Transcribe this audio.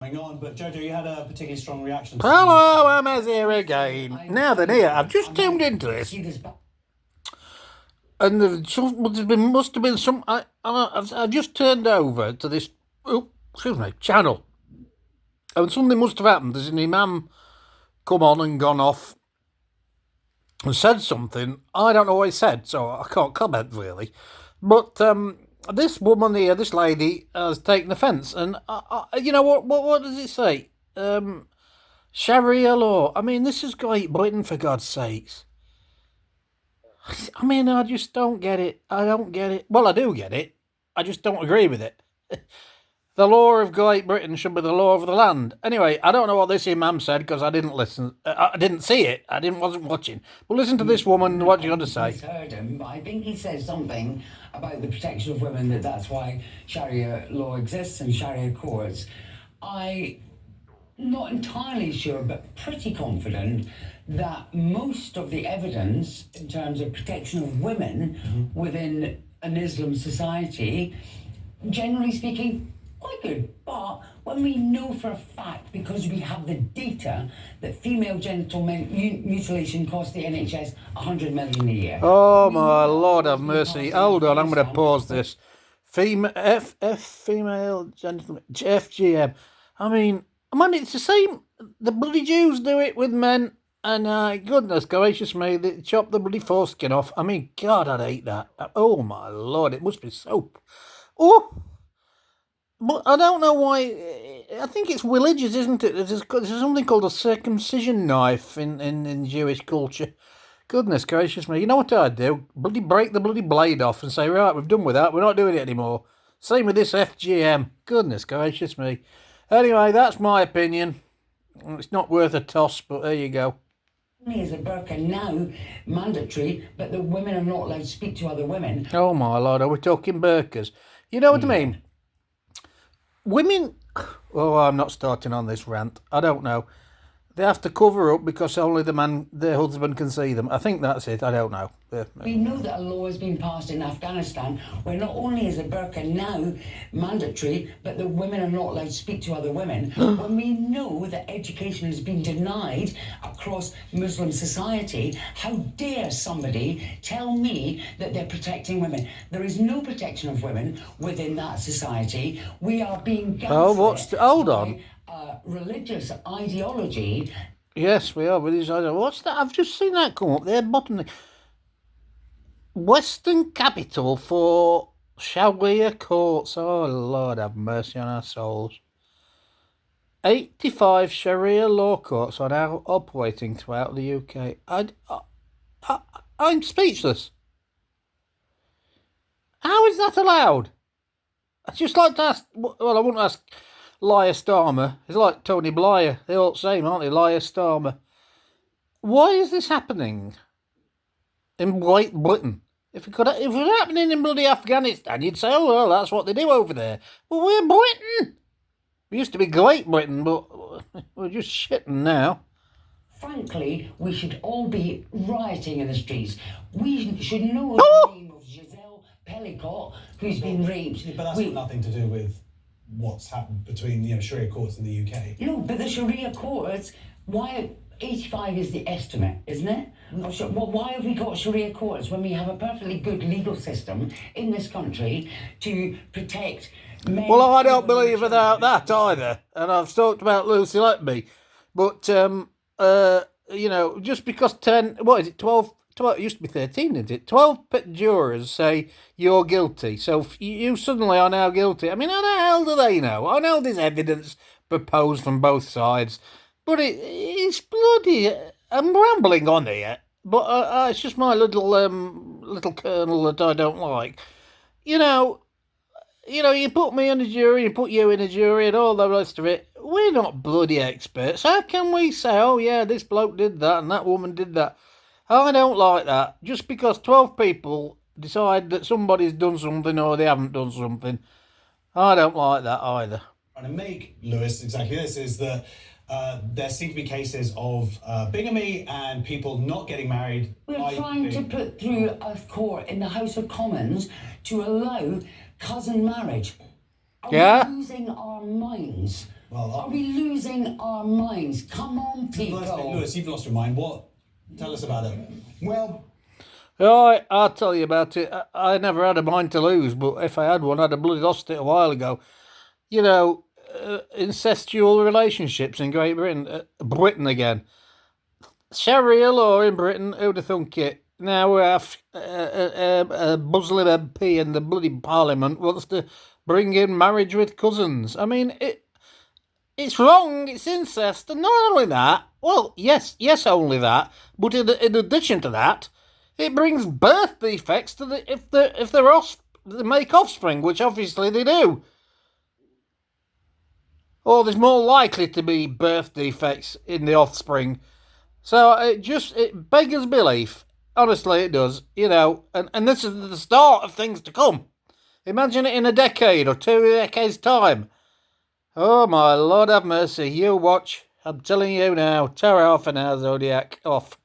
On, but Jojo, you had a particularly strong reaction to Hello, I'm here again. Now then, here, I've just tuned into this, and must have been some. I just turned over to this, channel, and something must have happened. There's an imam come on and gone off and said something. I don't know what he said, so I can't comment really. But this woman here, this lady, has taken offence, and you know what does it say? Sharia law. I mean, this is Great Britain, for God's sakes. I mean, I just don't get it. I don't get it. Well, I do get it. I just don't agree with it. The law of Great Britain should be the law of the land. Anyway, I don't know what this imam said because I didn't listen. I didn't see it. Wasn't watching. But listen to this woman. What you got to say? I heard him, but I think he said something about the protection of women. That's why Sharia law exists and Sharia courts. I'm not entirely sure, but pretty confident that most of the evidence in terms of protection of women within an Islam society, generally speaking, quite good. But when we know for a fact, because we have the data, that female genital mutilation costs the NHS 100 million a year. Oh my Lord have mercy. Hold on, I'm going to pause this. Female genital FGM. I mean, it's the same. The bloody Jews do it with men. And goodness gracious me, they chop the bloody foreskin off. I mean, God, I'd hate that. Oh my Lord, it must be soap. Oh, but I don't know why. I think it's religious, isn't it? There's something called a circumcision knife in Jewish culture. Goodness gracious me. You know what I'd do? Bloody break the bloody blade off and say, right, we've done with that. We're not doing it anymore. Same with this FGM. Goodness gracious me. Anyway, that's my opinion. It's not worth a toss, but there you go. Is a burqa now mandatory, but the women are not allowed to speak to other women. Oh my Lord, are we talking burqas? You know what I mean? Women, I'm not starting on this rant. I don't know. They have to cover up because only their husband can see them. I think that's it. I don't know. We know that a law has been passed in Afghanistan where not only is a burqa now mandatory, but the women are not allowed to speak to other women. When we know that education has been denied across Muslim society, how dare somebody tell me that they're protecting women? There is no protection of women within that society. We are being hold on. Religious ideology. Yes, we are. What's that? I've just seen that come up there, bottom. Western capital for Sharia courts. Oh, Lord have mercy on our souls. 85 Sharia law courts are now operating throughout the UK. I'm speechless. How is that allowed? I'd just like to ask. Well, I wouldn't ask Liar Starmer. It's like Tony Blair. They're all the same, aren't they? Liar Starmer. Why is this happening in Great Britain? If it was happening in bloody Afghanistan, you'd say, oh, well, that's what they do over there. Well, we're Britain. We used to be Great Britain, but we're just shitting now. Frankly, we should all be rioting in the streets. We should know the name of Giselle Pellicott, who's been raped. But that's got nothing to do with what's happened between Sharia courts in the UK. No, but the Sharia courts, why 85 is the estimate, isn't it? Well, why have we got Sharia courts when we have a perfectly good legal system in this country to protect men? Well, I don't believe without that either. And I've talked about Lucy Letby. But, just because 12, it used to be 13, didn't it? 12 jurors say you're guilty. So you suddenly are now guilty. I mean, how the hell do they know? I know there's evidence proposed from both sides. But it's bloody. I'm rambling on here, but it's just my little kernel that I don't like. You put me in a jury, you put you in a jury, and all the rest of it. We're not bloody experts. How can we say, oh yeah, this bloke did that and that woman did that? I don't like that. Just because 12 people decide that somebody's done something or they haven't done something, I don't like that either. And to make Lewis exactly this is that. There seem to be cases of bigamy and people not getting married. We're trying to put through a court in the House of Commons to allow cousin marriage. Are we losing our minds? Well, Are we losing our minds? Come on, people. Lewis, you've lost your mind. What? Tell us about it. Well, I'll tell you about it. I never had a mind to lose, but if I had one, I'd have bloody lost it a while ago. You know, incestual relationships in Great Britain, Britain again. Sharia law in Britain, who'd have thunk it? Now we have a Muslim MP in the bloody Parliament wants to bring in marriage with cousins. I mean, it's wrong, it's incest, and not only that, well, yes, only that, but in addition to that, it brings birth defects to if they make offspring, which obviously they do. Or there's more likely to be birth defects in the offspring. So it beggars belief. Honestly, it does. You know, and this is the start of things to come. Imagine it in a decade or 2 decades' time. Oh, my Lord have mercy. You watch. I'm telling you now. Tear off an hour, Zodiac. Off.